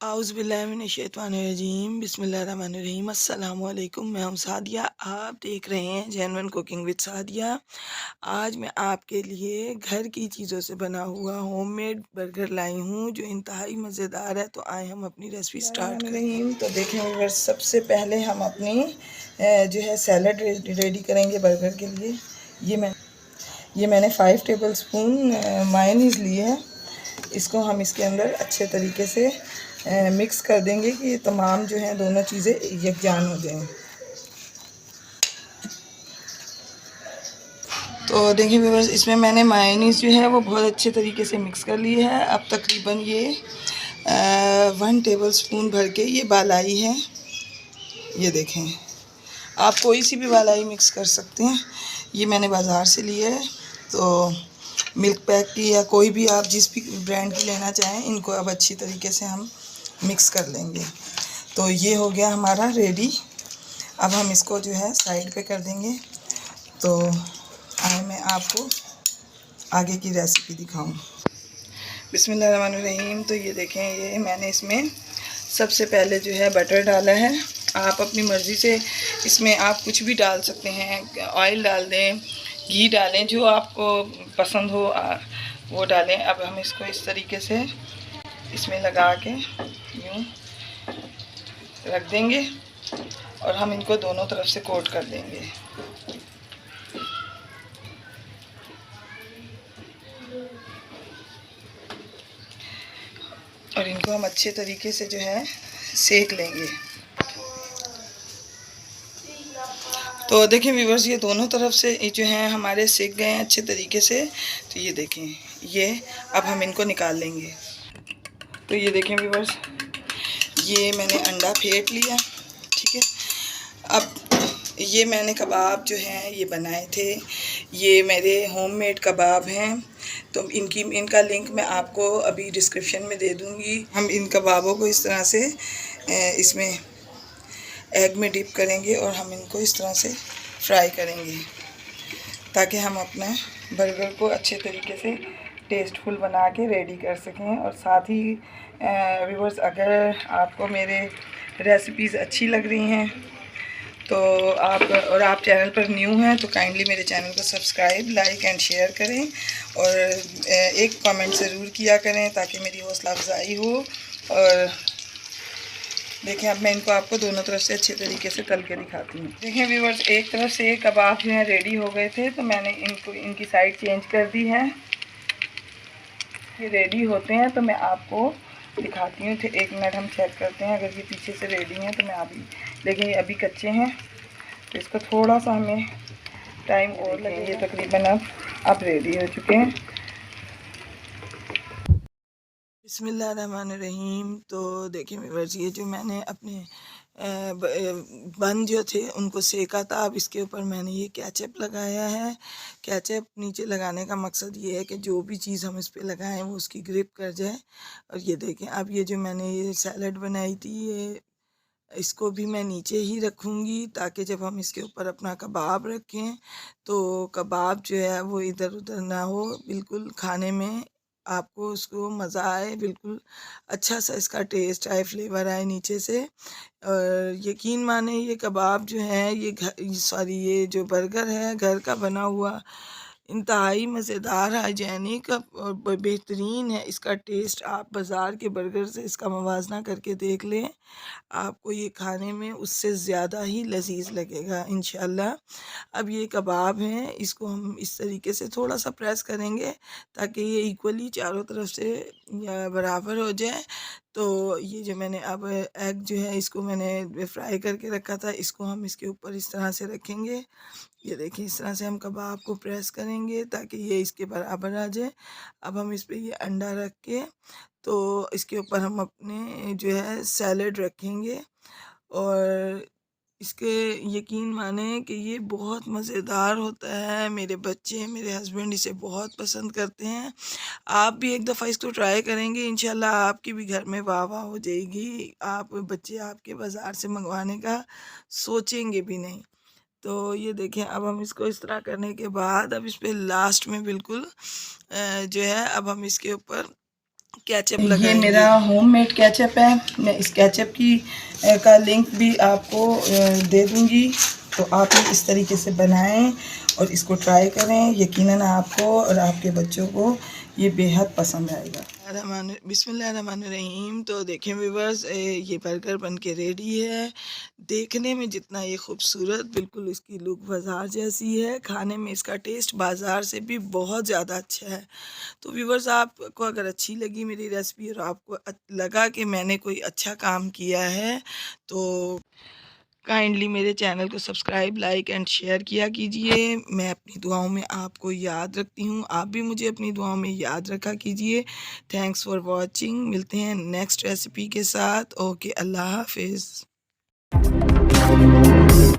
आउज़ुबिल्लाहिमिनश्शैतानिर्रजीम बिस्मिल्लाहिर्रहमानिर्रहीम अस्सलाम वालेकुम। मैं हूँ सादिया, आप देख रहे हैं जेन्युइन कुकिंग विद सादिया। आज मैं आपके लिए घर की चीज़ों से बना हुआ होममेड बर्गर लाई हूँ जो इंतहाई मज़ेदार है। तो आए हम अपनी रेसिपी स्टार्ट करें। तो देखें व्यूअर्स, सबसे पहले हम अपनी जो है सैलड रेडी करेंगे बर्गर के लिए। ये मैंने 5 टेबल स्पून मायोनीज़ ली है। इसको हम इसके अंदर अच्छे तरीके से मिक्स कर देंगे कि ये तमाम जो है दोनों चीज़ें यकजान हो जाएं। तो देखिए व्यूअर्स, इसमें मैंने मायोनीज़ जो है वो बहुत अच्छे तरीके से मिक्स कर ली है। अब तकरीबन ये 1 टेबल स्पून भर के ये बालाई है। ये देखें, आप कोई सी भी बालाई मिक्स कर सकते हैं। ये मैंने बाज़ार से ली है, तो मिल्क पैक की या कोई भी आप जिस भी ब्रांड की लेना चाहें, इनको अब अच्छी तरीके से हम मिक्स कर लेंगे। तो ये हो गया हमारा रेडी। अब हम इसको जो है साइड पे कर देंगे। तो आए मैं आपको आगे की रेसिपी दिखाऊं। बिस्मिल्लाहिर्रहमानिर्रहीम। तो ये देखें, ये मैंने इसमें सबसे पहले जो है बटर डाला है। आप अपनी मर्ज़ी से इसमें आप कुछ भी डाल सकते हैं, ऑयल डाल दें, घी डालें, जो आपको पसंद हो वो डालें। अब हम इसको इस तरीके से इसमें लगा के यूँ रख देंगे और हम इनको दोनों तरफ से कोट कर देंगे। और इनको हम अच्छे तरीके से जो है सेक लेंगे। तो देखें व्यूअर्स, ये दोनों तरफ से जो हैं हमारे सेक गए हैं अच्छे तरीके से। तो ये देखें, ये अब हम इनको निकाल लेंगे। तो ये देखें व्यूअर्स, ये मैंने अंडा फेंट लिया, ठीक है। अब ये मैंने कबाब जो हैं ये बनाए थे, ये मेरे होममेड कबाब हैं। तो इनका लिंक मैं आपको अभी डिस्क्रिप्शन में दे दूँगी। हम इन कबाबों को इस तरह से इसमें एग में डिप करेंगे और हम इनको इस तरह से फ्राई करेंगे ताकि हम अपना बर्गर को अच्छे तरीके से टेस्टफुल बना के रेडी कर सकें। और साथ ही व्यूअर्स, अगर आपको मेरे रेसिपीज़ अच्छी लग रही हैं तो आप चैनल पर न्यू हैं तो काइंडली मेरे चैनल को सब्सक्राइब, लाइक एंड शेयर करें और एक कमेंट ज़रूर किया करें ताकि मेरी हौसला अफजाई हो। और देखें, अब मैं इनको आपको दोनों तरफ से अच्छे तरीके से तल के दिखाती हूँ। देखें व्यूअर्स, एक तरफ से कबाब जो है रेडी हो गए थे, तो मैंने इनकी साइड चेंज कर दी है। ये रेडी होते हैं तो मैं आपको दिखाती हूँ। 1 मिनट हम चेक करते हैं, अगर ये पीछे से रेडी हैं तो मैं अभी, लेकिन ये अभी कच्चे हैं तो इसको थोड़ा सा हमें टाइम और लगेगा। ये तकरीबन अब रेडी हो चुके हैं। बिस्मिल्लाहिर्रहमानिर्रहीम। तो देखिए व्यूअर्स, ये जो मैंने अपने बन जो थे उनको सेका था। अब इसके ऊपर मैंने ये केचप लगाया है। केचप नीचे लगाने का मकसद ये है कि जो भी चीज़ हम इस पे लगाएं वो उसकी ग्रिप कर जाए। और ये देखें, अब ये जो मैंने ये सैलड बनाई थी, ये इसको भी मैं नीचे ही रखूँगी ताकि जब हम इसके ऊपर अपना कबाब रखें तो कबाब जो है वो इधर उधर ना हो, बिल्कुल खाने में आपको उसको मज़ा आए, बिल्कुल अच्छा सा इसका टेस्ट आए, फ्लेवर आए नीचे से। और यकीन माने ये कबाब जो है, ये जो बर्गर है घर का बना हुआ, इंतहाई मज़ेदार, हाइजेनिक और बेहतरीन है। इसका टेस्ट आप बाज़ार के बर्गर से इसका मवाजना करके देख लें, आपको ये खाने में उससे ज़्यादा ही लजीज लगेगा इंशाल्लाह। अब ये कबाब हैं, इसको हम इस तरीके से थोड़ा सा प्रेस करेंगे ताकि ये इक्वली चारों तरफ से बराबर हो जाए। तो ये जो मैंने अब एग जो है इसको मैंने फ्राई करके रखा था, इसको हम इसके ऊपर इस तरह से रखेंगे। ये देखिए, इस तरह से हम कबाब को प्रेस करेंगे ताकि ये इसके बराबर आ जाए। अब हम इस पे ये अंडा रख के तो इसके ऊपर हम अपने जो है सैलड रखेंगे। और इसके यकीन माने कि ये बहुत मज़ेदार होता है। मेरे बच्चे, मेरे हस्बैंड इसे बहुत पसंद करते हैं। आप भी एक दफ़ा इसको ट्राई करेंगे, इंशाल्लाह आपकी भी घर में वाह वाह हो जाएगी। आप बच्चे आपके बाज़ार से मंगवाने का सोचेंगे भी नहीं। तो ये देखें, अब हम इसको इस तरह करने के बाद अब इस पे लास्ट में बिल्कुल जो है अब हम इसके ऊपर केचप ये लगाएंगे। मेरा होममेड केचप है। मैं इस केचप की का लिंक भी आपको दे दूंगी, तो आप ये इस तरीके से बनाएं और इसको ट्राई करें। यकीनन आपको और आपके बच्चों को ये बेहद पसंद आएगा। बिस्मिल्लाहिर्रहमानिर्रहीम। तो देखें व्यूवर्स, ये बर्गर बन के रेडी है। देखने में जितना ये खूबसूरत, बिल्कुल इसकी लुक बाज़ार जैसी है, खाने में इसका टेस्ट बाज़ार से भी बहुत ज़्यादा अच्छा है। तो व्यूवर्स, आपको अगर अच्छी लगी मेरी रेसिपी और आपको लगा कि मैंने कोई अच्छा काम किया है, तो काइंडली मेरे चैनल को सब्सक्राइब, लाइक एंड शेयर किया कीजिए। मैं अपनी दुआओं में आपको याद रखती हूँ, आप भी मुझे अपनी दुआओं में याद रखा कीजिए। Thanks for watching. मिलते हैं नेक्स्ट रेसिपी के साथ। ओके, अल्लाह हाफिज़।